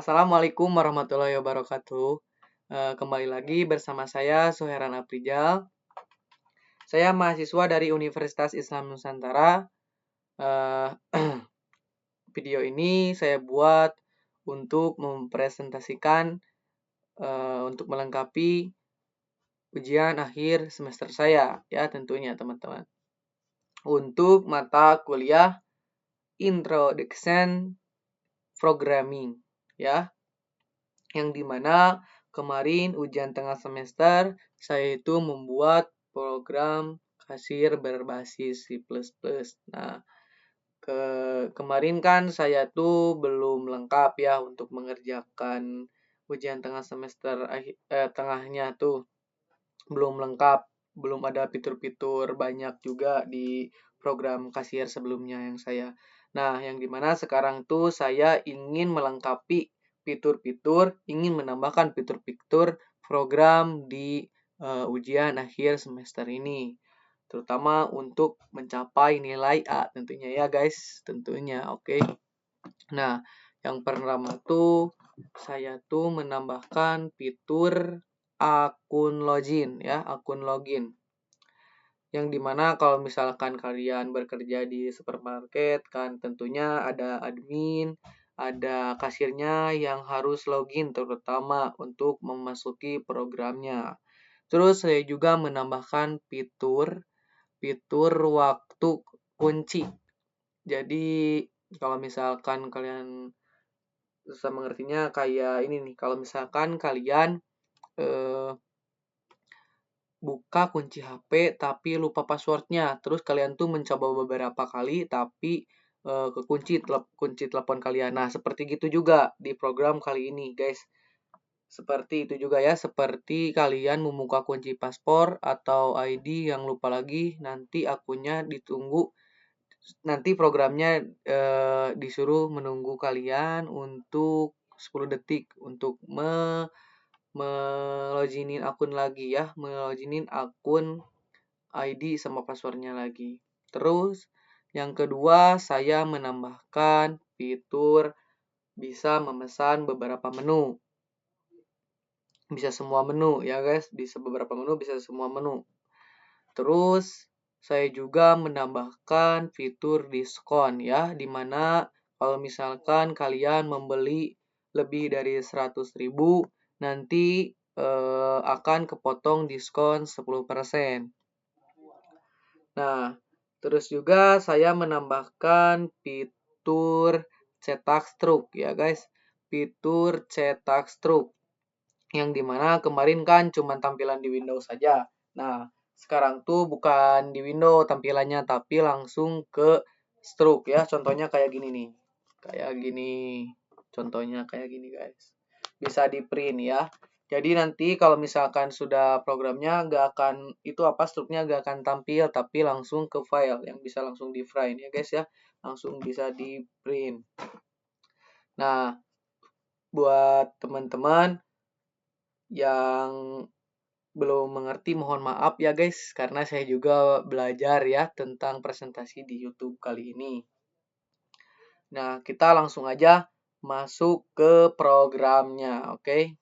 Assalamualaikum warahmatullahi wabarakatuh. Kembali lagi bersama saya Suheran Aprijal. Saya mahasiswa dari Universitas Islam Nusantara. Video ini saya buat untuk mempresentasikan untuk melengkapi ujian akhir semester saya, ya tentunya teman-teman. Untuk mata kuliah Introduction Programming, ya. Yang dimana kemarin ujian tengah semester saya itu membuat program kasir berbasis C++. Nah, kemarin kan saya tuh belum lengkap ya untuk mengerjakan ujian tengah semester tengahnya tuh belum lengkap, belum ada fitur-fitur banyak juga di program kasir sebelumnya yang saya. Nah, yang dimana sekarang tuh saya ingin melengkapi fitur-fitur, ingin menambahkan fitur-fitur program di ujian akhir semester ini. Terutama untuk mencapai nilai A tentunya ya guys, tentunya oke. Nah, yang pertama tuh saya tuh menambahkan fitur akun login ya, akun login. Yang dimana kalau misalkan kalian bekerja di supermarket kan tentunya ada admin, ada kasirnya yang harus login terutama untuk memasuki programnya. Terus saya juga menambahkan fitur waktu kunci. Jadi kalau misalkan kalian bisa mengertinya kayak ini nih, kalau misalkan kalian buka kunci HP tapi lupa passwordnya, terus kalian tuh mencoba beberapa kali tapi kunci telepon kalian. Nah, seperti gitu juga di program kali ini, guys. Seperti itu juga ya, seperti kalian membuka kunci paspor atau ID yang lupa lagi, nanti akunnya ditunggu, nanti programnya disuruh menunggu kalian untuk 10 detik untuk meloginin akun lagi ya, meloginin akun ID sama passwordnya lagi. Terus yang kedua saya menambahkan fitur bisa memesan beberapa menu. Bisa semua menu ya guys, bisa beberapa menu, bisa semua menu. Terus saya juga menambahkan fitur diskon ya, dimana kalau misalkan kalian membeli lebih dari 100.000 nanti akan kepotong diskon 10%. Nah, terus juga saya menambahkan fitur cetak struk ya guys, fitur cetak struk yang dimana kemarin kan cuma tampilan di Windows saja. Nah, sekarang tuh bukan di Windows tampilannya tapi langsung ke struk ya. Contohnya kayak gini nih. Kayak gini. Contohnya kayak gini guys. Bisa di print ya. Jadi nanti kalau misalkan sudah programnya nggak akan itu struknya nggak akan tampil tapi langsung ke file yang bisa langsung di print ya guys ya. Langsung bisa di print. Nah, buat teman-teman yang belum mengerti mohon maaf ya guys karena saya juga belajar ya tentang presentasi di YouTube kali ini. Nah, kita langsung aja masuk ke programnya, oke?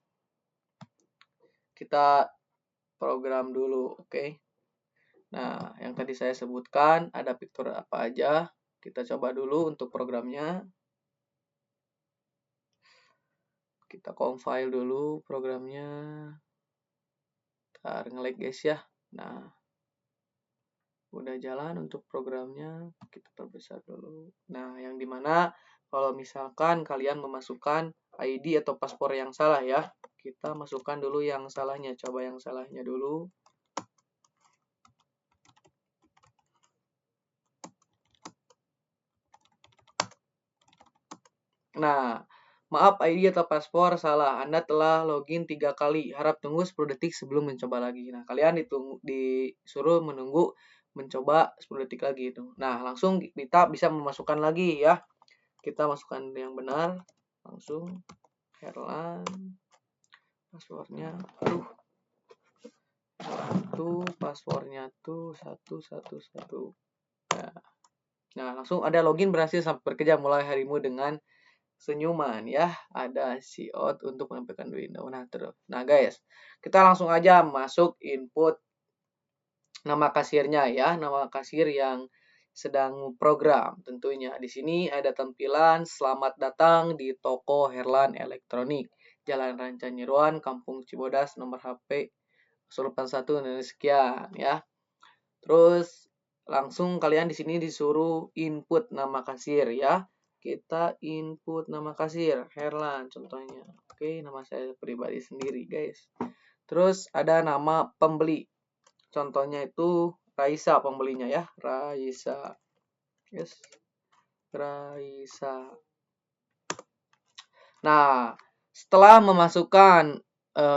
Kita program dulu, oke? Nah, yang tadi saya sebutkan ada fitur apa aja. Kita coba dulu untuk programnya. Kita compile dulu programnya. Ntar nge-lag guys ya. Nah, udah jalan untuk programnya, kita perbesar dulu. Nah, yang dimana kalau misalkan kalian memasukkan ID atau paspor yang salah ya, kita masukkan dulu yang salahnya, coba yang salahnya dulu. Nah, maaf ID atau paspor salah, Anda telah login 3 kali, harap tunggu 10 detik sebelum mencoba lagi. Nah, kalian disuruh menunggu mencoba 10 detik lagi itu. Nah, langsung kita bisa memasukkan lagi ya. Kita masukkan yang benar, langsung Herlan, passwordnya, passwordnya tuh 111. Nah, langsung ada login berhasil sampai bekerja mulai harimu dengan senyuman ya, ada si out untuk menampilkan window. Nah guys, kita langsung aja masuk input nama kasirnya ya, nama kasir yang sedang program tentunya. Di sini ada tampilan selamat datang di toko Herlan Elektronik, Jalan Ranca Nyiruan, Kampung Cibodas, nomor HP 081 dan sekian ya. Terus langsung kalian di sini disuruh input nama kasir ya. Kita input nama kasir Herlan contohnya. Oke, nama saya pribadi sendiri guys. Terus ada nama pembeli. Contohnya itu Raisa pembelinya ya, Raisa. Yes. Raisa. Nah, setelah memasukkan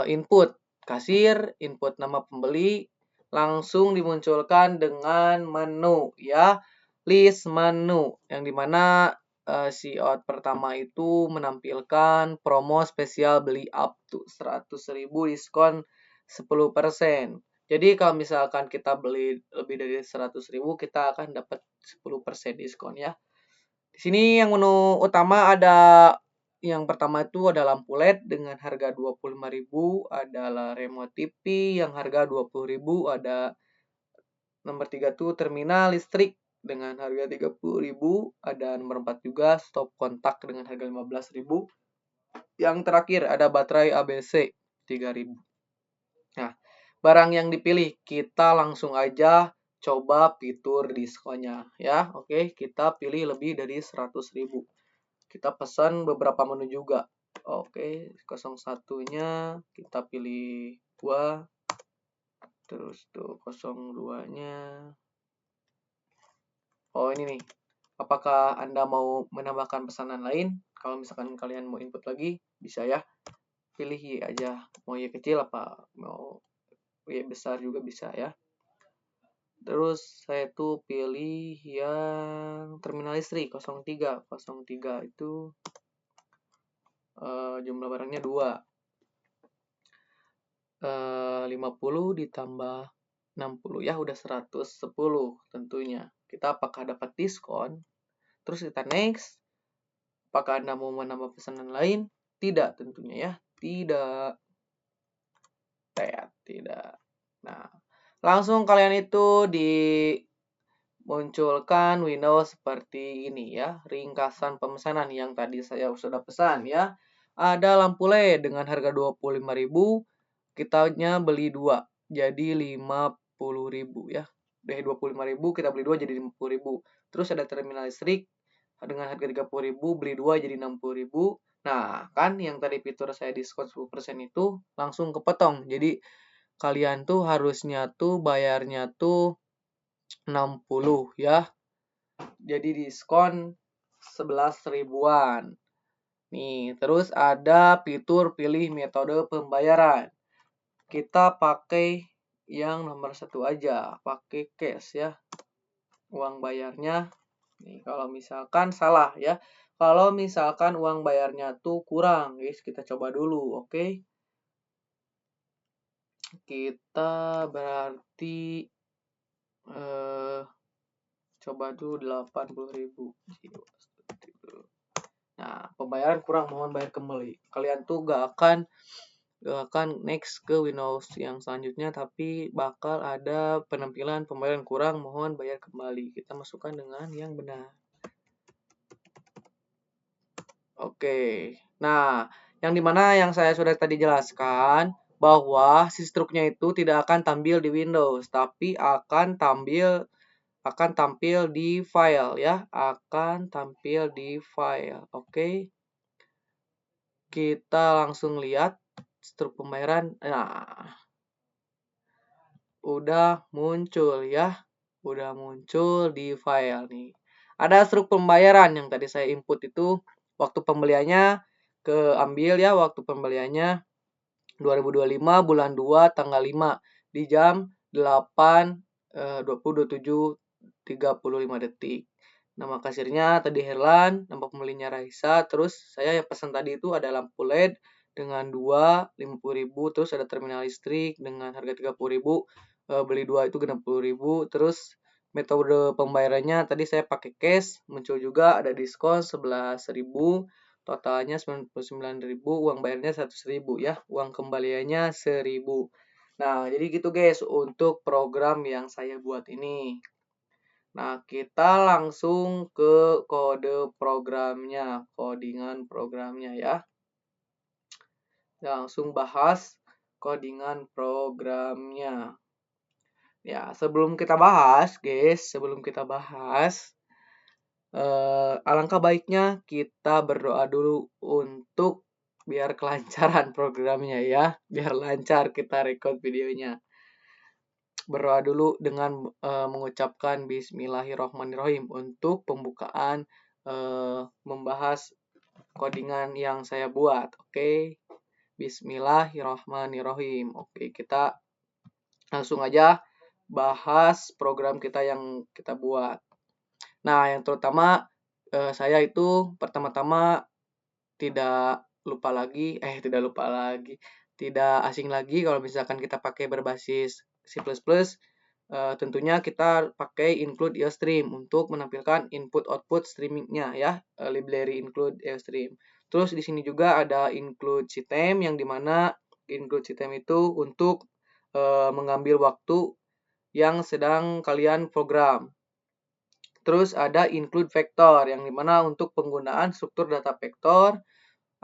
input kasir, input nama pembeli, langsung dimunculkan dengan menu ya, list menu yang dimana si out pertama itu menampilkan promo spesial beli up to 100.000 diskon 10%. Jadi kalau misalkan kita beli lebih dari 100.000 kita akan dapat 10% diskon ya. Di sini yang menu utama ada yang pertama itu ada lampu LED dengan harga 25.000, adalah remote TV yang harga 20.000, ada nomor 3 tuh terminal listrik dengan harga 30.000, ada nomor 4 juga stop kontak dengan harga 15.000. Yang terakhir ada baterai ABC 3.000. Nah, barang yang dipilih kita langsung aja coba fitur diskonnya ya. Oke, kita pilih lebih dari 100.000. Kita pesan beberapa menu juga. Oke, 01-nya kita pilih 2. Terus tuh 02-nya. Oh, ini nih. Apakah Anda mau menambahkan pesanan lain? Kalau misalkan kalian mau input lagi, bisa ya. Pilih Y aja. Mau Y kecil apa mau Y besar juga bisa ya. Terus saya tuh pilih yang terminal listrik 03. 03 itu jumlah barangnya 2. 50 ditambah 60 ya udah 110 tentunya. Kita apakah dapat diskon? Terus kita next. Apakah Anda mau menambah pesanan lain? Tidak tentunya ya. Tidak. Tidak. Nah, langsung kalian itu dimunculkan window seperti ini ya. Ringkasan pemesanan yang tadi saya sudah pesan ya. Ada lampu LED dengan harga 25.000. Kitanya beli 2. Jadi 50.000 ya. Dari 25.000 kita beli 2 jadi 50.000. Terus ada terminal listrik dengan harga 30.000 beli 2 jadi 60.000. Nah, kan yang tadi fitur saya diskon 10% itu langsung kepotong. Jadi kalian tuh harusnya tuh bayarnya tuh 60 ya. Jadi diskon 11 ribuan. Nih, terus ada fitur pilih metode pembayaran. Kita pakai yang nomor 1 aja, pakai cash ya. Uang bayarnya nih, kalau misalkan salah ya. Kalau misalkan uang bayarnya tuh kurang, guys, kita coba dulu, oke? Kita berarti coba dulu 80.000. Nah, pembayaran kurang, mohon bayar kembali. Kalian tuh gak akan next ke Windows yang selanjutnya, tapi bakal ada penampilan pembayaran kurang, mohon bayar kembali. Kita masukkan dengan yang benar. Oke, nah yang dimana yang saya sudah tadi jelaskan bahwa si struknya itu tidak akan tampil di Windows, tapi akan tampil di file ya, akan tampil di file. Oke, kita langsung lihat struk pembayaran. Nah, udah muncul ya, udah muncul di file nih. Ada struk pembayaran yang tadi saya input itu waktu pembeliannya keambil ya, waktu pembeliannya 2025 bulan 2 tanggal 5 di jam 8 20.27 35 detik. Nama kasirnya tadi Herlan, nama pembelinya Raisa, terus saya yang pesan tadi itu ada lampu LED dengan 2 50.000, terus ada terminal listrik dengan harga 30.000, beli 2 itu 60.000, terus metode pembayarannya tadi saya pakai cash, muncul juga ada diskon 11.000, totalnya 99.000, uang bayarnya 100.000 ya, uang kembaliannya 1.000. Nah, jadi gitu guys untuk program yang saya buat ini. Nah, kita langsung ke kode programnya, codingan programnya ya. Langsung bahas codingan programnya. Ya, sebelum kita bahas, guys, alangkah baiknya kita berdoa dulu untuk biar kelancaran programnya ya, biar lancar kita record videonya. Berdoa dulu dengan mengucapkan Bismillahirrohmanirrohim untuk pembukaan membahas codingan yang saya buat. Oke, Bismillahirrohmanirrohim. Oke, kita langsung aja bahas program kita yang kita buat. Nah, yang terutama saya itu pertama-tama tidak asing lagi kalau misalkan kita pakai berbasis C++, tentunya kita pakai include IOStream untuk menampilkan input-output streamingnya ya, library include IOStream. Terus di sini juga ada include system yang dimana include system itu untuk mengambil waktu yang sedang kalian program. Terus ada include vector yang dimana untuk penggunaan struktur data vektor,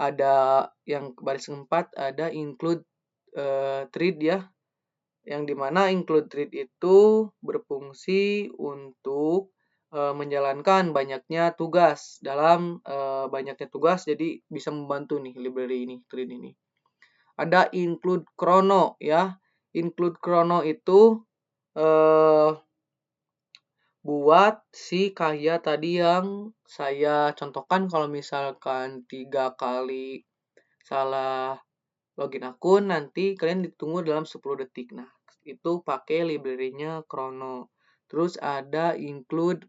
ada yang baris 4 ada include thread ya, yang dimana include thread itu berfungsi untuk menjalankan banyaknya tugas dalam banyaknya tugas, jadi bisa membantu nih library ini, thread ini. Ada include chrono ya, include chrono itu buat si kayak tadi yang saya contohkan, kalau misalkan 3 kali salah login akun nanti kalian ditunggu dalam 10 detik. Nah, itu pakai library-nya Chrono. Terus ada include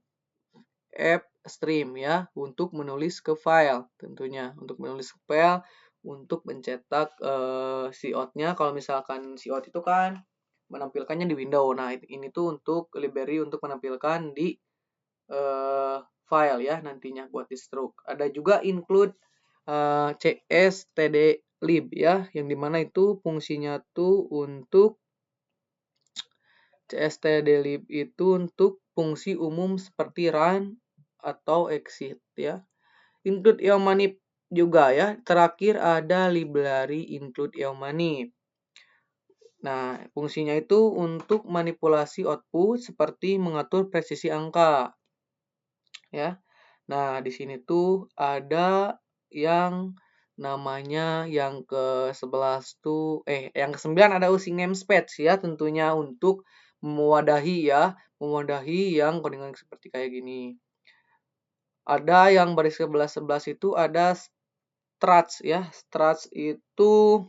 app stream ya untuk menulis ke file, tentunya untuk menulis ke file untuk mencetak cout-nya. Kalau misalkan cout itu kan menampilkannya di window. Nah, ini tuh untuk library untuk menampilkan di file ya nantinya buat di stroke. Ada juga include cstdlib ya, yang dimana itu fungsinya tuh untuk cstdlib itu untuk fungsi umum seperti run atau exit ya. Include eomanip juga ya. Terakhir ada library include eomanip. Nah, fungsinya itu untuk manipulasi output seperti mengatur presisi angka. Ya. Nah, di sini tuh ada yang namanya yang ke-11 tuh yang ke-9 ada using namespace ya, tentunya untuk mewadahi yang codingan seperti kayak gini. Ada yang baris ke-11 itu ada struts ya. Struts itu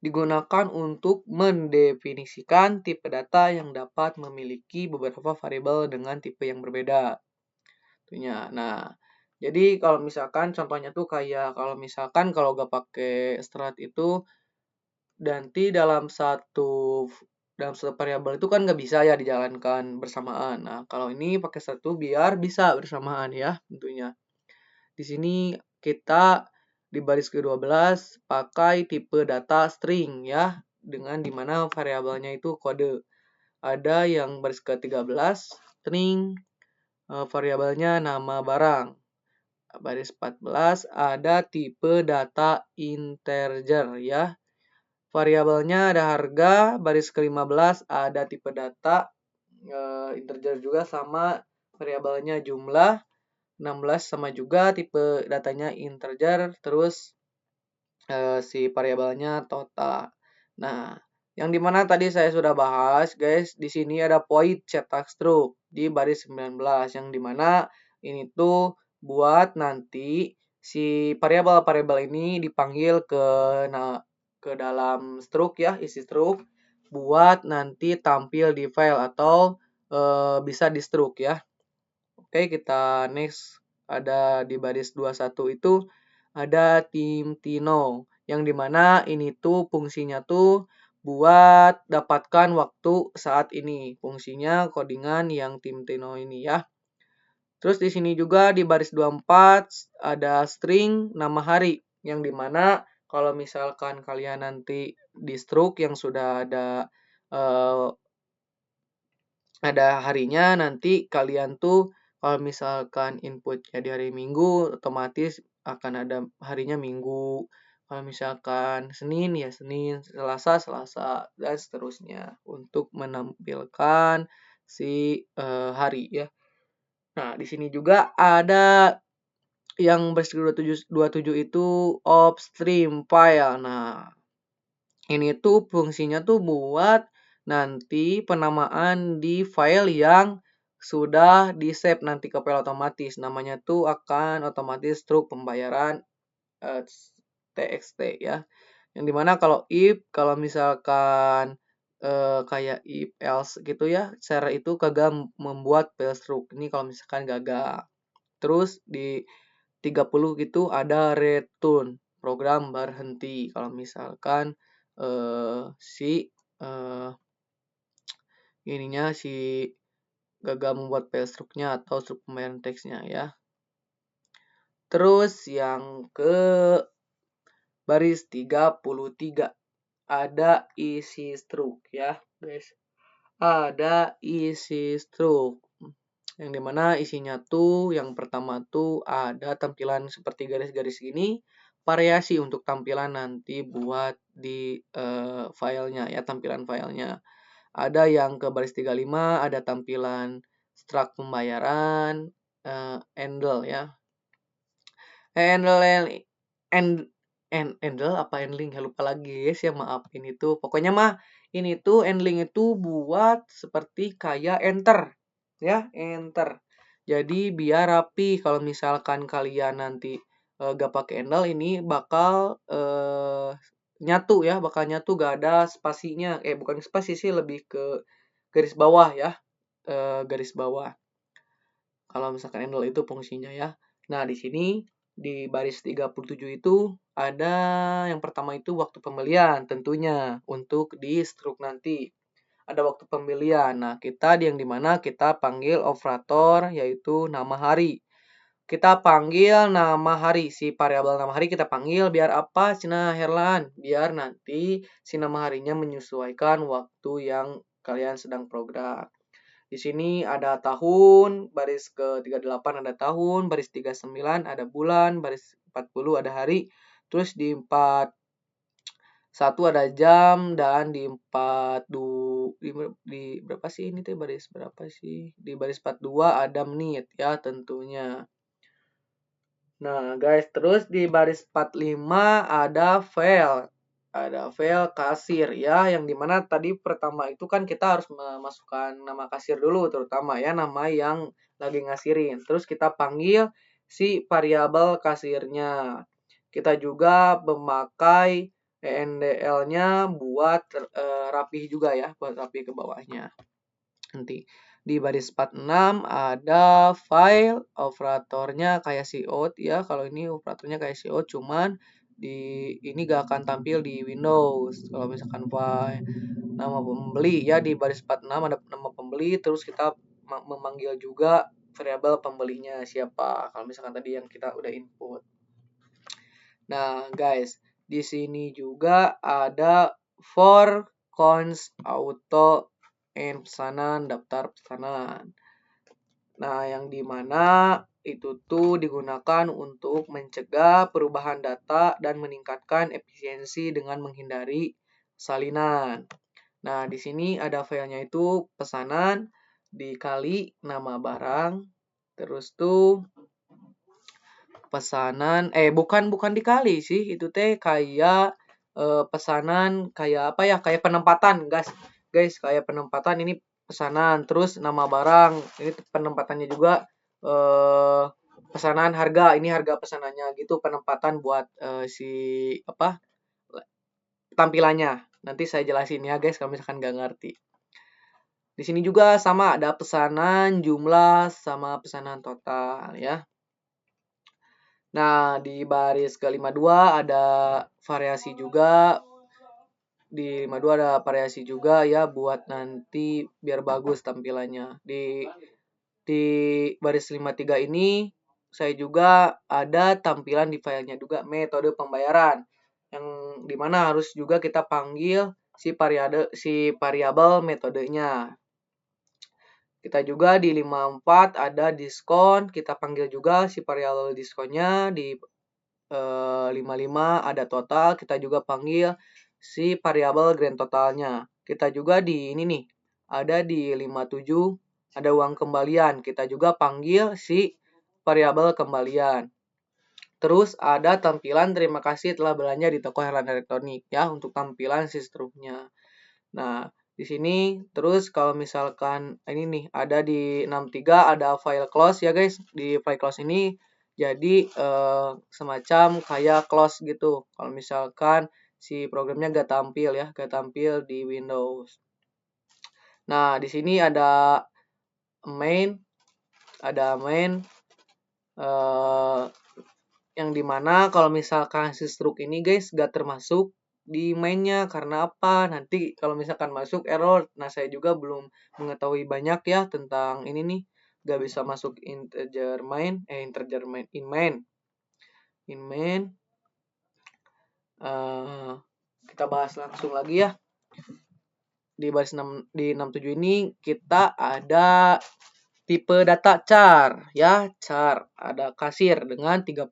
digunakan untuk mendefinisikan tipe data yang dapat memiliki beberapa variabel dengan tipe yang berbeda. Tentunya. Nah, jadi kalau misalkan contohnya tuh kayak kalau misalkan kalau gak pakai strat itu nanti dalam satu variabel itu kan nggak bisa ya dijalankan bersamaan. Nah, kalau ini pakai satu biar bisa bersamaan ya tentunya. Di sini kita di baris ke-12 pakai tipe data string ya, dengan dimana variabelnya itu kode. Ada yang baris ke-13 string, variabelnya nama barang. Baris 14 ada tipe data integer ya. Variabelnya ada harga. Baris ke-15 ada tipe data integer juga sama variabelnya jumlah. 16 sama juga tipe datanya integer, terus si variabelnya total. Nah, yang dimana tadi saya sudah bahas guys, di sini ada void cetak struct di baris 19 yang dimana ini tuh buat nanti si variabel-variabel ini dipanggil ke dalam struct ya, isi struct buat nanti tampil di file atau bisa di struct ya. Oke, kita next. Ada di baris 21 itu ada tim Tino, yang dimana ini tuh fungsinya tuh buat dapatkan waktu saat ini. Fungsinya codingan yang tim Tino ini ya. Terus di sini juga di baris 24 ada string nama hari yang dimana kalau misalkan kalian nanti di struk yang sudah eh, ada harinya, nanti kalian tuh kalau misalkan inputnya di hari Minggu otomatis akan ada harinya Minggu. Kalau misalkan Senin ya Senin, Selasa Selasa dan seterusnya untuk menampilkan si hari ya. Nah, di sini juga ada yang baris 27 itu upstream file. Nah, ini tuh fungsinya tuh buat nanti penamaan di file yang sudah di-save nanti ke file otomatis. Namanya tuh akan otomatis struk pembayaran eh, TXT ya. Yang dimana kalau misalkan kayak if else gitu ya, share itu kagak membuat file struk. Ini kalau misalkan gagal. Terus di 30 gitu ada return, program berhenti. Kalau misalkan si eh, ininya si gagal membuat file struknya atau struk pembayaran teksnya ya. Terus yang ke baris 33 ada isi struk ya, guys. Ada isi struk. Yang dimana isinya tuh yang pertama tuh ada tampilan seperti garis-garis ini, variasi untuk tampilan nanti buat di filenya ya, tampilan filenya. Ada yang ke baris 35 ada tampilan struct pembayaran, handle ya. Handle handle apa handling ya, lupa lagi guys ya, maaf ini tuh. Pokoknya mah ini tuh handling itu buat seperti kayak enter ya, enter. Jadi biar rapi kalau misalkan kalian nanti gak pakai handle ini bakal nyatu ya, bakal nyatu gak ada spasinya. Bukan spasi sih, lebih ke garis bawah ya, garis bawah. Kalau misalkan handle itu fungsinya ya. Nah, di sini di baris 37 itu ada yang pertama itu waktu pembelian tentunya untuk di struk nanti. Ada waktu pembelian. Nah, kita yang dimana kita panggil operator yaitu nama hari. Kita panggil nama hari, si variabel nama hari kita panggil biar apa? Cina Herlan, biar nanti si nama harinya menyesuaikan waktu yang kalian sedang program. Di sini ada tahun, baris ke-38 ada tahun, baris 39 ada bulan, baris 40 ada hari. Terus di 41 ada jam, dan di 42 di berapa sih ini tuh, baris berapa sih? Di baris 42 ada menit ya tentunya. Nah, guys, terus di baris 45 ada file. Ada file kasir ya, yang dimana tadi pertama itu kan kita harus memasukkan nama kasir dulu, terutama ya nama yang lagi ngasirin. Terus kita panggil si variabel kasirnya. Kita juga memakai ENDL-nya buat rapih juga ya, buat rapih ke bawahnya. Nanti di baris 46 ada file operatornya kayak cout ya. Kalau ini operatornya kayak cout, cuman di ini gak akan tampil di Windows. Kalau misalkan file nama pembeli ya, di baris 46 ada nama pembeli, terus kita memanggil juga variabel pembelinya siapa. Kalau misalkan tadi yang kita udah input. Nah, guys, di sini juga ada for cons auto and pesanan, daftar pesanan. Nah, yang dimana itu tuh digunakan untuk mencegah perubahan data dan meningkatkan efisiensi dengan menghindari salinan. Nah, di sini ada filenya itu pesanan dikali nama barang, terus tuh pesanan bukan dikali sih, itu teh kayak pesanan kayak apa ya, kayak penempatan guys, kayak penempatan. Ini pesanan terus nama barang, ini penempatannya juga pesanan harga, ini harga pesanannya gitu, penempatan buat si apa tampilannya. Nanti saya jelasin ya guys kalau misalkan nggak ngerti. Di sini juga sama, ada pesanan jumlah sama pesanan total ya. Nah, di baris ke-52 ada variasi juga. Di 52 ada variasi juga ya buat nanti biar bagus tampilannya. di baris 53 ini saya juga ada tampilan di filenya juga metode pembayaran yang dimana harus juga kita panggil si variabel metodenya. Kita juga di 54 ada diskon, kita panggil juga si variabel diskonnya. Di 55 ada total, kita juga panggil si variabel grand totalnya. Kita juga di ini nih, ada di 57 ada uang kembalian, kita juga panggil si variabel kembalian. Terus ada tampilan terima kasih telah belanja di toko Heerlan Elektronik ya untuk tampilan si struknya. Nah, di sini terus kalau misalkan ini nih ada di 63 ada file close ya guys. Di file close ini jadi semacam kayak close gitu. Kalau misalkan si programnya gak tampil ya, gak tampil di Windows. Nah, di sini ada main yang dimana kalau misalkan si struk ini guys gak termasuk di mainnya karena apa? Nanti kalau misalkan masuk error. Nah, saya juga belum mengetahui banyak ya tentang ini nih. Gak bisa masuk integer main in main. Kita bahas langsung lagi ya. Di baris 67 ini kita ada tipe data char ya, char ada kasir dengan 30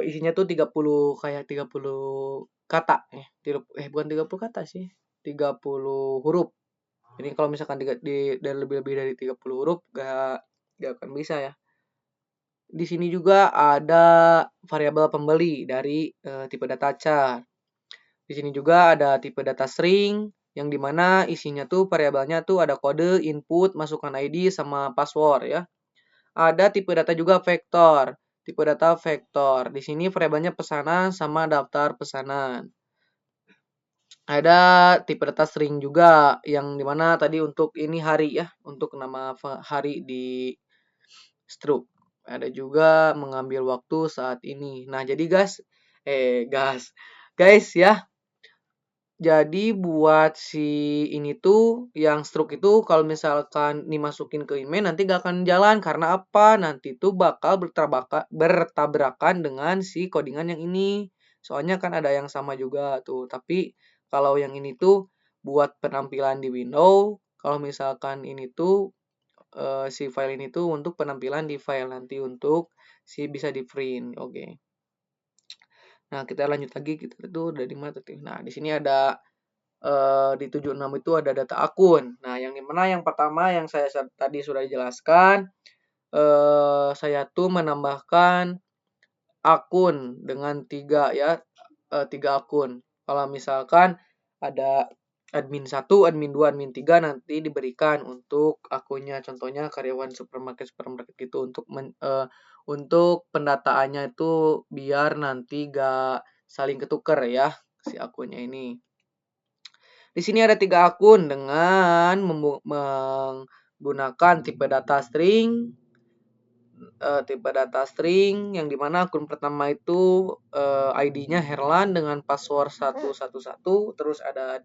isinya tuh 30 kayak 30 kata bukan 30 kata sih, 30 huruf. Jadi kalau misalkan dan lebih-lebih dari 30 huruf gak akan bisa ya. Di sini juga ada variabel pembeli dari tipe data char. Di sini juga ada tipe data string yang dimana isinya tuh variabelnya tuh ada kode, input, masukkan ID sama password ya. Ada tipe data juga vektor. Tipe data vektor. Di sini variabelnya pesanan sama daftar pesanan. Ada tipe data string juga yang dimana tadi untuk ini hari ya, untuk nama hari di struk. Ada juga mengambil waktu saat ini. Nah, jadi guys ya. Jadi buat si ini tuh yang struk itu kalau misalkan dimasukin ke email nanti gak akan jalan karena apa? Nanti tuh bakal bertabrakan dengan si codingan yang ini. Soalnya kan ada yang sama juga tuh. Tapi kalau yang ini tuh buat penampilan di Windows, kalau misalkan ini tuh si file ini tuh untuk penampilan di file nanti untuk si bisa di print. Oke. Nah, kita lanjut lagi kita tuh udah di mana tuh. Nah, di sini ada di 76 itu ada data akun. Nah, yang dimana yang pertama yang saya tadi sudah jelaskan, saya tuh menambahkan akun dengan 3 ya, 3 akun. Kalau misalkan ada admin 1, admin 2, admin 3 nanti diberikan untuk akunnya. Contohnya karyawan supermarket gitu untuk pendataannya itu biar nanti gak saling ketuker ya si akunnya ini. Di sini ada 3 akun dengan menggunakan tipe data string. Tipe data string yang dimana akun pertama itu ID-nya Heerlan dengan password 111. Terus ada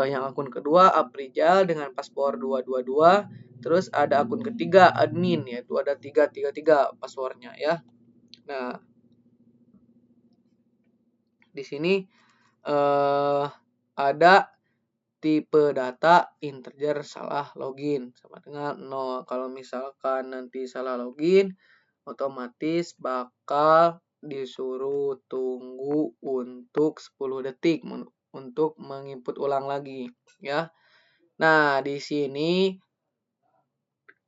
yang akun kedua Aprijal dengan password 222. Terus ada akun ketiga admin yaitu ada 333 passwordnya ya. Nah, di sini ada tipe data integer salah login sama dengan 0. Kalau misalkan nanti salah login, otomatis bakal disuruh tunggu untuk 10 detik untuk menginput ulang lagi ya. Nah, di sini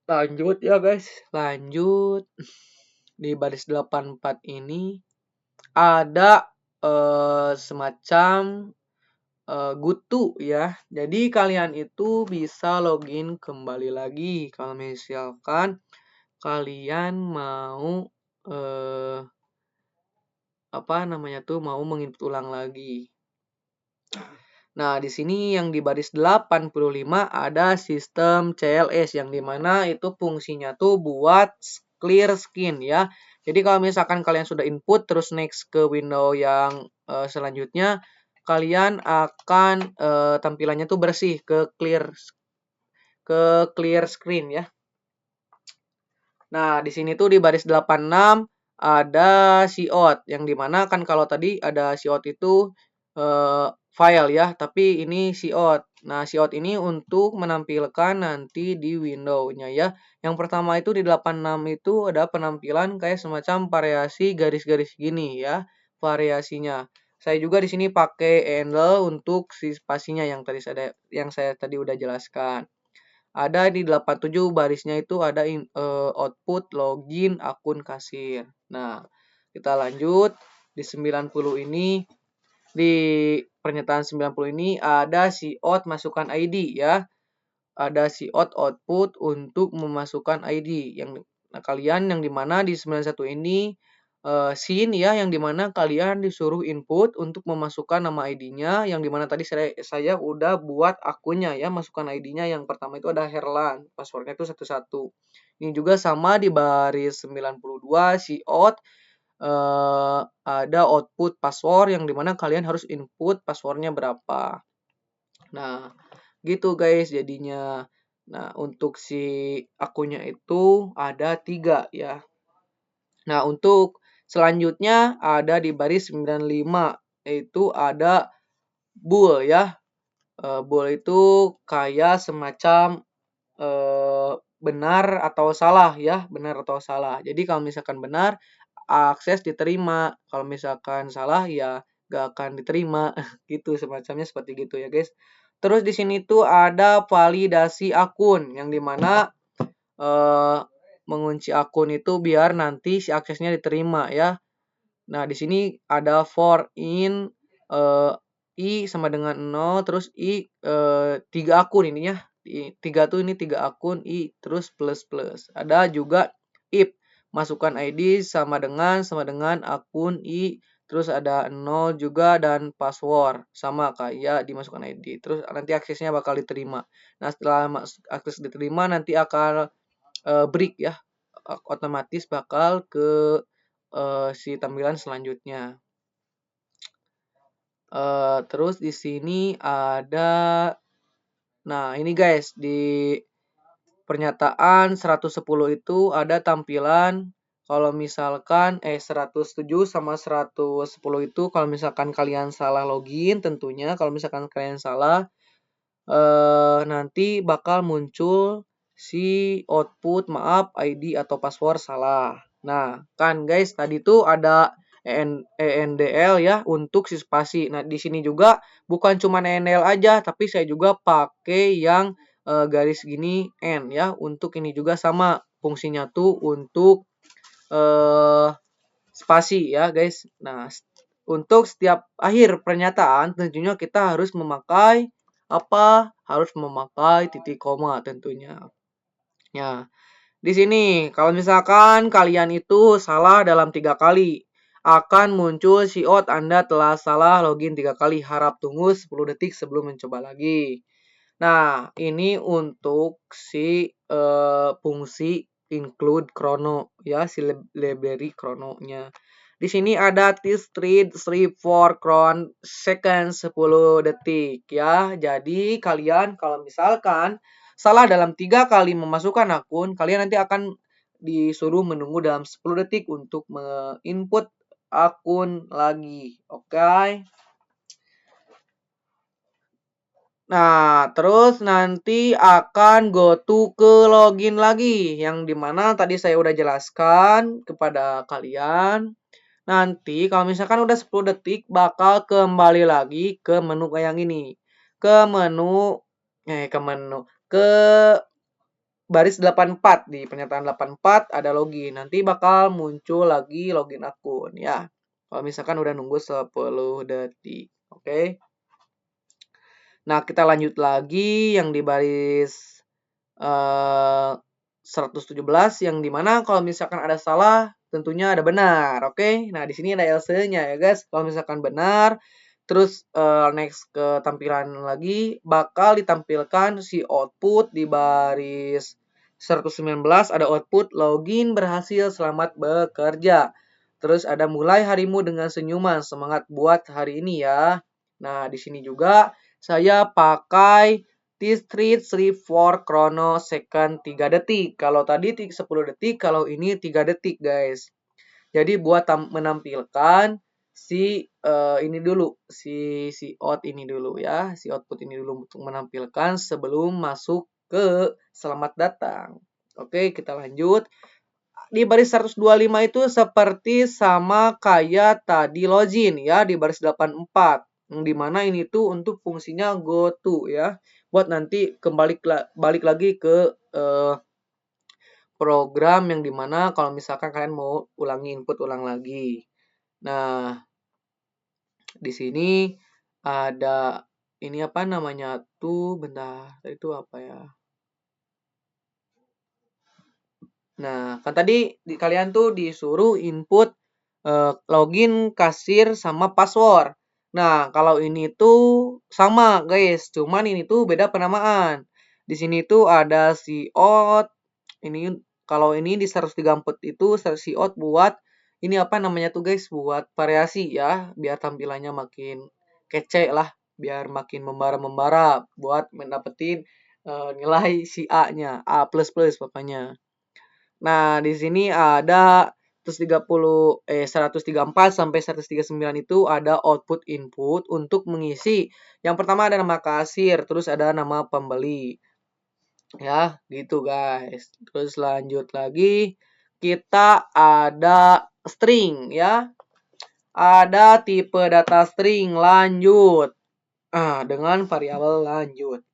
lanjut ya guys. Lanjut di baris 84 ini ada semacam Gutu ya. Jadi kalian itu bisa login kembali lagi kalau misalkan kalian mau mau menginput ulang lagi. Nah, di sini yang di baris 85 ada sistem CLS yang dimana itu fungsinya tuh buat clear skin ya. Jadi kalau misalkan kalian sudah input terus next ke window yang selanjutnya, kalian akan tampilannya tuh bersih ke clear screen ya. Nah, di sini tuh di baris 86 ada cout, yang dimana kan kalau tadi ada cout itu file ya, tapi ini cout. Nah, cout ini untuk menampilkan nanti di window-nya ya. Yang pertama itu di 86 itu ada penampilan kayak semacam variasi garis-garis gini ya, variasinya. Saya juga di sini pakai handle untuk si spasinya yang saya tadi udah jelaskan. Ada di 87 barisnya itu ada output login akun kasir. Nah, kita lanjut di 90 ini, di pernyataan 90 ini ada cout masukkan ID ya. Ada cout output untuk memasukkan ID kalian yang dimana di 91 ini scene ya, yang dimana kalian disuruh input untuk memasukkan nama ID-nya, yang dimana tadi saya udah buat akunnya ya, masukkan ID-nya. Yang pertama itu ada Herlan, passwordnya itu 11. Ini juga sama di baris 92 cout ada output password, yang dimana kalian harus input passwordnya berapa. Nah, gitu guys jadinya. Nah, untuk si akunnya itu ada 3 ya. Nah, untuk selanjutnya ada di baris 95, yaitu ada bool ya. Bool itu kayak semacam benar atau salah ya, benar atau salah. Jadi kalau misalkan benar, akses diterima. Kalau misalkan salah ya gak akan diterima gitu, semacamnya seperti gitu ya guys. Terus di sini tuh ada validasi akun, yang dimana mengunci akun itu biar nanti si aksesnya diterima ya. Nah, di sini ada for in i sama dengan 0, terus i 3 akun ininya. 3 tuh ini 3 akun, i terus plus. Ada juga if masukkan ID sama dengan akun i, terus ada 0 juga, dan password sama kayak dimasukkan ID. Terus nanti aksesnya bakal diterima. Nah, setelah akses diterima nanti akan break ya, otomatis bakal ke si tampilan selanjutnya. Terus di sini ada, nah ini guys, di pernyataan 110 itu ada tampilan kalau misalkan 107 sama 110 itu kalau misalkan kalian salah login, tentunya kalau misalkan kalian salah nanti bakal muncul si output maaf ID atau password salah. Nah, kan guys tadi tuh ada ENDL ya untuk si spasi. Nah, di sini juga bukan cuma ENDL aja, tapi saya juga pakai yang garis gini N ya. Untuk ini juga sama fungsinya tuh untuk spasi ya guys. Nah, untuk setiap akhir pernyataan tentunya kita harus memakai apa? Harus memakai titik koma tentunya. Ya, di sini kalau misalkan kalian itu salah dalam 3 kali, akan muncul cout Anda telah salah login 3 kali. Harap tunggu 10 detik sebelum mencoba lagi. Nah, ini untuk si fungsi include chrono ya, si library chrono-nya. Di sini ada t-street strip for crown second 10 detik ya. Jadi kalian kalau misalkan salah dalam 3 kali memasukkan akun, kalian nanti akan disuruh menunggu dalam 10 detik untuk menginput akun lagi. Oke. Nah, terus nanti akan go to ke login lagi, yang dimana tadi saya udah jelaskan kepada kalian. Nanti kalau misalkan udah 10 detik bakal kembali lagi ke menu kayak yang ini. Ke menu ke baris 84, di pernyataan 84 ada login. Nanti bakal muncul lagi login akun ya. Kalau misalkan udah nunggu 10 detik. Oke. Nah, kita lanjut lagi yang di baris 117, yang dimana kalau misalkan ada salah tentunya ada benar. Oke. Nah, di sini ada else-nya ya guys. Kalau misalkan benar, terus next ke tampilan lagi bakal ditampilkan si output di baris 119, ada output login berhasil, selamat bekerja. Terus ada mulai harimu dengan senyuman, semangat buat hari ini ya. Nah, di sini juga saya pakai This treat sleep for chrono second 3 detik. Kalau tadi 10 detik, kalau ini 3 detik, guys. Jadi buat menampilkan si ini dulu, si out ini dulu ya, si output ini dulu untuk menampilkan sebelum masuk ke selamat datang. Oke, kita lanjut. Di baris 125 itu seperti sama kayak tadi login ya di baris 84. Di mana ini tuh untuk fungsinya go to ya. Buat nanti balik lagi ke program yang dimana kalau misalkan kalian mau ulangi input ulang lagi. Nah, di sini ada ini apa namanya tuh, bentar, itu apa ya? Nah, kan tadi kalian tuh disuruh input login, kasir, sama password. Nah, kalau ini tuh sama, guys. Cuman ini tuh beda penamaan. Di sini tuh ada cout. Ini kalau ini di 134 itu cout buat ini apa namanya tuh, guys? Buat variasi ya, biar tampilannya makin kece lah, biar makin membara-membara buat mendapetin nilai si A-nya, A++ pokoknya. Nah, di sini ada 134 sampai 139 itu ada output input untuk mengisi. Yang pertama ada nama kasir, terus ada nama pembeli. Ya, gitu guys. Terus lanjut lagi, kita ada string ya. Ada tipe data string lanjut. Dengan variabel lanjut.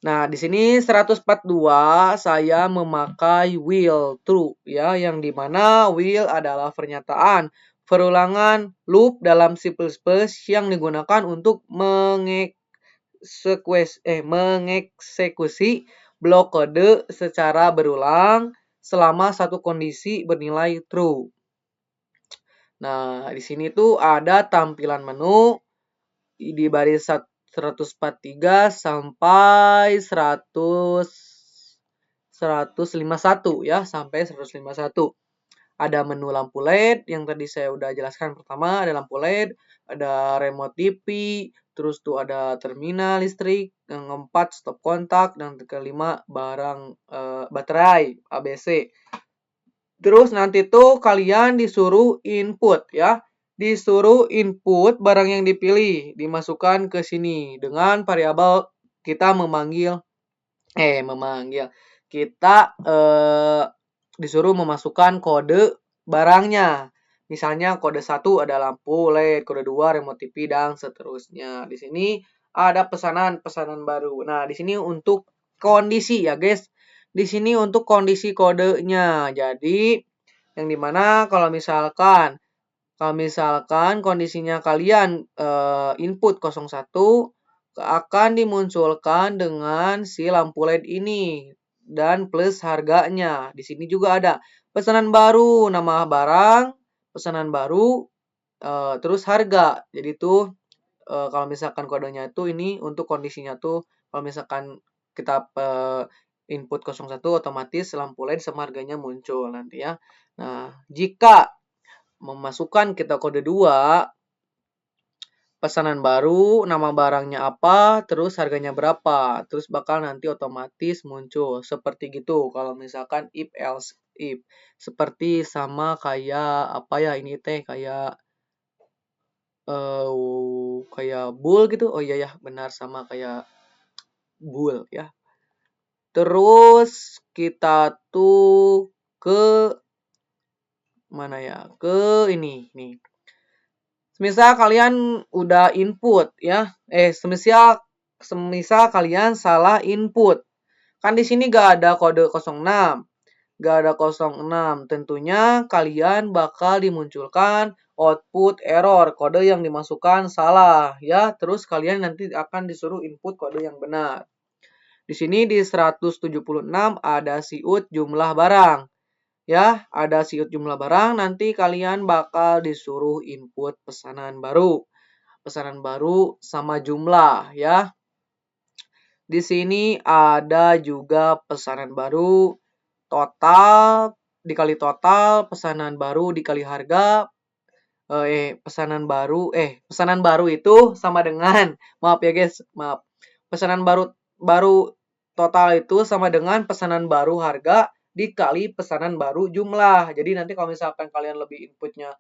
Nah, di sini 142 saya memakai will true ya, yang dimana will adalah pernyataan perulangan loop dalam C++ yang digunakan untuk mengeksekusi blok kode secara berulang selama satu kondisi bernilai true. Nah, di sini tuh ada tampilan menu di baris 143 sampai 151 ya, sampai 151. Ada menu lampu LED yang tadi saya udah jelaskan. Pertama ada lampu LED, ada remote TV, terus tuh ada terminal listrik, yang keempat stop kontak, dan kelima barang baterai ABC. Terus nanti tuh kalian disuruh input ya. Disuruh input barang yang dipilih, dimasukkan ke sini dengan variabel kita memanggil. Kita disuruh memasukkan kode barangnya. Misalnya kode 1 ada lampu LED, kode 2 remote TV, dan seterusnya. Di sini ada pesanan baru. Nah, di sini untuk kondisi ya, guys. Di sini untuk kondisi kodenya. Jadi, yang dimana kalau misalkan kondisinya kalian input 01 akan dimunculkan dengan si lampu LED ini dan plus harganya. Di sini juga ada pesanan baru, nama barang, pesanan baru, terus harga. Jadi tuh kalau misalkan kodenya itu ini untuk kondisinya tuh kalau misalkan kita input 01 otomatis lampu LED sama harganya muncul nanti ya. Nah, jika memasukkan kita kode 2, pesanan baru, nama barangnya apa, terus harganya berapa, terus bakal nanti otomatis muncul. Seperti gitu kalau misalkan if else if. Seperti sama kayak apa ya ini teh kayak bull gitu. Oh iya ya, benar sama kayak bull ya. Terus kita tuh ke mana ya? Ke ini nih. Semisal kalian udah input ya. Semisal kalian salah input. Kan di sini gak ada kode 06. Gak ada 06. Tentunya kalian bakal dimunculkan output error. Kode yang dimasukkan salah ya. Terus kalian nanti akan disuruh input kode yang benar. Di sini di 176 ada siut jumlah barang. Ya, ada siut jumlah barang, nanti kalian bakal disuruh input pesanan baru. Pesanan baru sama jumlah ya. Di sini ada juga pesanan baru total dikali total, pesanan baru dikali harga. Pesanan baru itu sama dengan maaf ya guys, maaf. Pesanan baru baru total itu sama dengan pesanan baru harga dikali pesanan baru jumlah. Jadi nanti kalau misalkan kalian lebih inputnya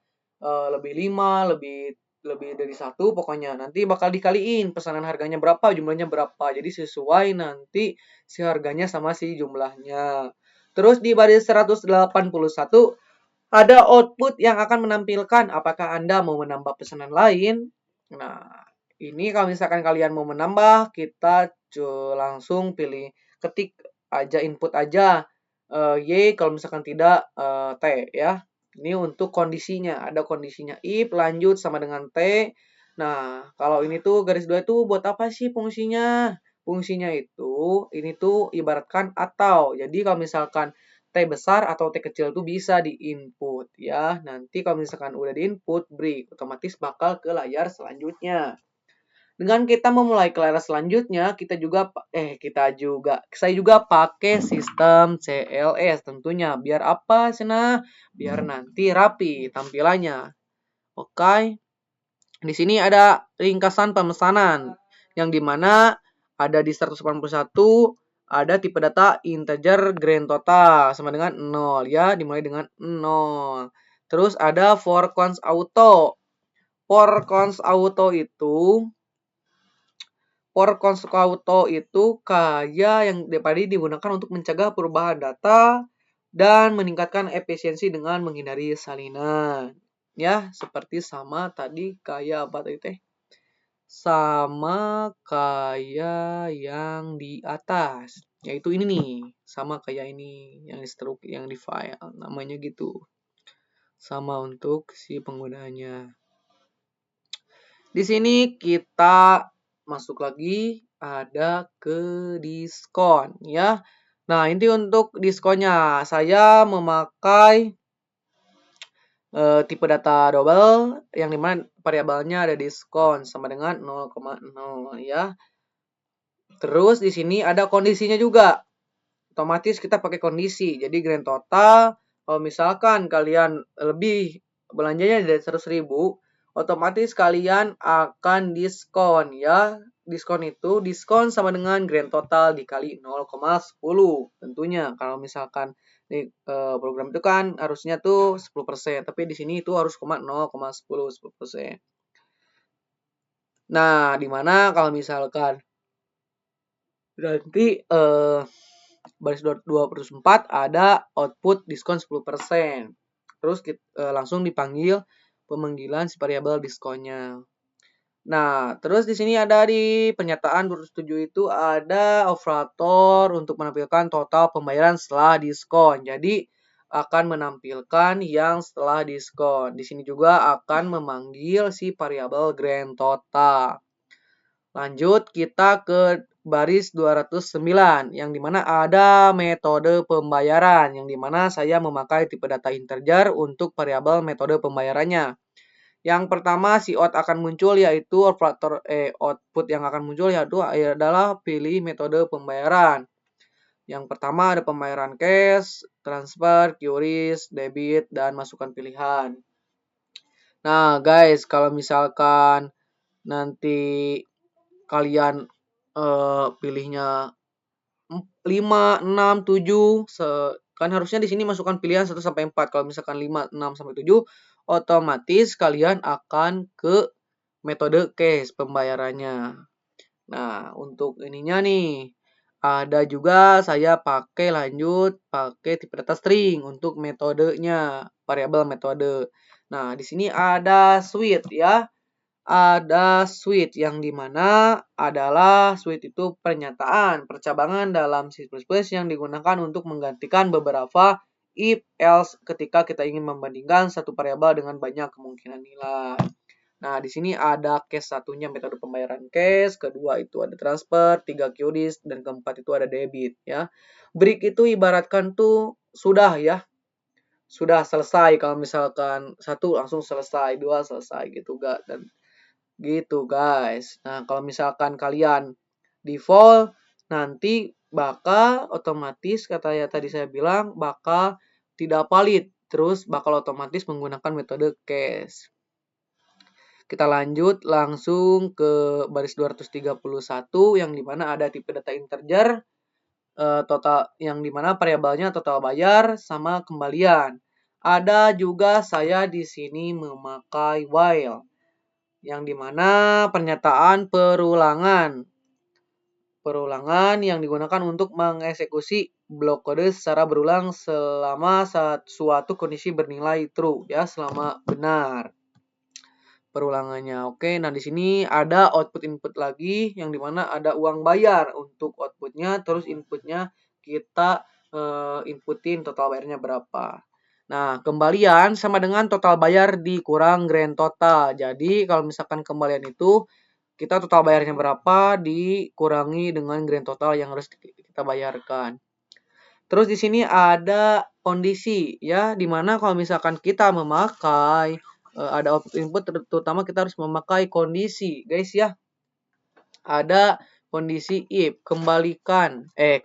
lebih 5, lebih dari satu, pokoknya nanti bakal dikaliin pesanan harganya berapa, jumlahnya berapa. Jadi sesuai nanti si harganya sama si jumlahnya. Terus di baris 181 ada output yang akan menampilkan apakah Anda mau menambah pesanan lain. Nah, ini kalau misalkan kalian mau menambah, kita langsung pilih ketik aja, input aja Y, kalau misalkan tidak T ya. Ini untuk kondisinya, ada kondisinya if lanjut sama dengan T. Nah, kalau ini tuh garis 2 itu buat apa sih fungsinya? Fungsinya itu ini tuh ibaratkan atau. Jadi kalau misalkan T besar atau T kecil itu bisa diinput ya. Nanti kalau misalkan udah diinput, break, otomatis bakal ke layar selanjutnya. Dengan kita memulai ke layar selanjutnya, saya juga pakai sistem CLS tentunya. Biar apa, Sena? Biar nanti rapi tampilannya. Oke. Di sini ada ringkasan pemesanan yang dimana ada di 181 ada tipe data integer grand total sama dengan 0 ya, dimulai dengan 0. Terus ada for cons auto. For cons auto kayak yang tadi digunakan untuk mencegah perubahan data dan meningkatkan efisiensi dengan menghindari salinan. Ya, seperti sama tadi kayak apa tadi teh? Sama kayak yang di atas, yaitu ini nih, sama kayak ini yang di file, namanya gitu. Sama untuk si penggunanya. Di sini kita masuk lagi ada ke diskon ya. Nah, ini untuk diskonnya saya memakai tipe data double yang dimana variabelnya ada diskon sama dengan 0,0 ya. Terus di sini ada kondisinya juga. Otomatis kita pakai kondisi. Jadi grand total kalau misalkan kalian lebih belanjanya dari 100.000, otomatis kalian akan diskon ya. Diskon sama dengan grand total dikali 0,10 tentunya. Kalau misalkan di program itu kan harusnya tuh 10%, tapi di sini itu harus 10,10%. Nah, dimana kalau misalkan nanti baris 24 ada output diskon 10%. Terus langsung dipanggil pemanggilan si variabel diskonnya. Nah, terus di sini ada di pernyataan 27 itu ada operator untuk menampilkan total pembayaran setelah diskon. Jadi akan menampilkan yang setelah diskon. Di sini juga akan memanggil si variabel grand total. Lanjut kita ke baris 209 yang dimana ada metode pembayaran yang dimana saya memakai tipe data integer untuk variabel metode pembayarannya. Yang pertama si out akan muncul yaitu output yang akan muncul yaitu adalah pilih metode pembayaran. Yang pertama ada pembayaran cash, transfer, QRIS, debit, dan masukkan pilihan. Nah guys, kalau misalkan nanti kalian pilihnya 5, 6, 7, kan harusnya di sini masukkan pilihan 1 sampai 4. Kalau misalkan 5, 6 sampai 7, otomatis kalian akan ke metode cash pembayarannya. Nah, untuk ininya nih ada juga saya pakai tipe data string untuk metodenya, variabel metode. Nah, di sini ada switch ya. Ada switch yang dimana adalah switch itu pernyataan percabangan dalam C++ yang digunakan untuk menggantikan beberapa if else ketika kita ingin membandingkan satu variabel dengan banyak kemungkinan nilai. Nah, di sini ada case satunya metode pembayaran cash, kedua itu ada transfer, 3 QRIS, dan keempat itu ada debit ya. Break itu ibaratkan tuh sudah ya. Sudah selesai kalau misalkan 1 langsung selesai, 2 selesai gitu gak dan gitu guys. Nah, kalau misalkan kalian default nanti bakal otomatis tadi saya bilang bakal tidak valid, terus bakal otomatis menggunakan metode cache. Kita lanjut langsung ke baris 231 yang dimana ada tipe data integer, total yang dimana variabelnya total bayar sama kembalian. Ada juga saya di sini memakai while yang dimana pernyataan perulangan yang digunakan untuk mengeksekusi blok kode secara berulang selama suatu kondisi bernilai true ya, selama benar perulangannya. Oke, nah di sini ada output input lagi yang dimana ada uang bayar untuk outputnya, terus inputnya kita inputin total bayarnya berapa. Nah, kembalian sama dengan total bayar dikurang grand total. Jadi, kalau misalkan kembalian itu kita total bayarnya berapa dikurangi dengan grand total yang harus kita bayarkan. Terus di sini ada kondisi ya, dimana kalau misalkan kita memakai ada output input, terutama kita harus memakai kondisi, guys ya. Ada kondisi if, kembalian ya,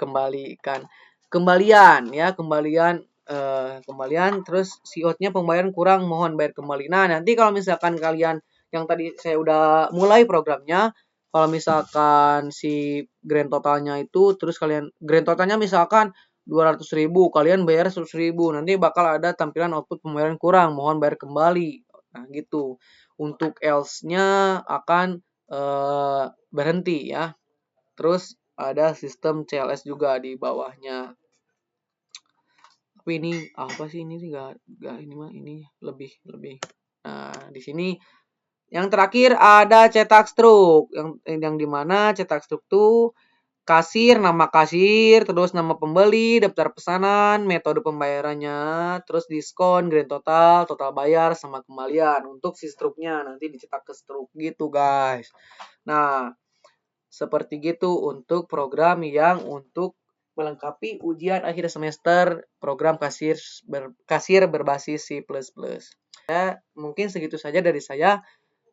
kembalian terus si out-nya pembayaran kurang, mohon bayar kembali. Nah, nanti kalau misalkan kalian yang tadi saya udah mulai programnya, kalau misalkan si grand totalnya itu terus kalian grand totalnya misalkan 200.000, kalian bayar 100.000, nanti bakal ada tampilan output pembayaran kurang, mohon bayar kembali. Nah, gitu. Untuk else-nya akan berhenti ya. Terus ada sistem CLS juga di bawahnya. Tapi ini apa sih, ini sih gak ini mah, ini lebih. Nah, di sini yang terakhir ada cetak struk yang dimana cetak struk tuh kasir, nama kasir, terus nama pembeli, daftar pesanan, metode pembayarannya, terus diskon, grand total, total bayar, sama kembalian. Untuk si struknya nanti dicetak ke struk gitu guys. Nah, seperti gitu untuk program yang untuk melengkapi ujian akhir semester program kasir berbasis C++. Ya, mungkin segitu saja dari saya.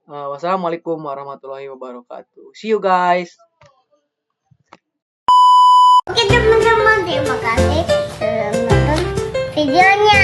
Wassalamualaikum warahmatullahi wabarakatuh. See you guys. Oke teman-teman, terima kasih sudah menonton videonya.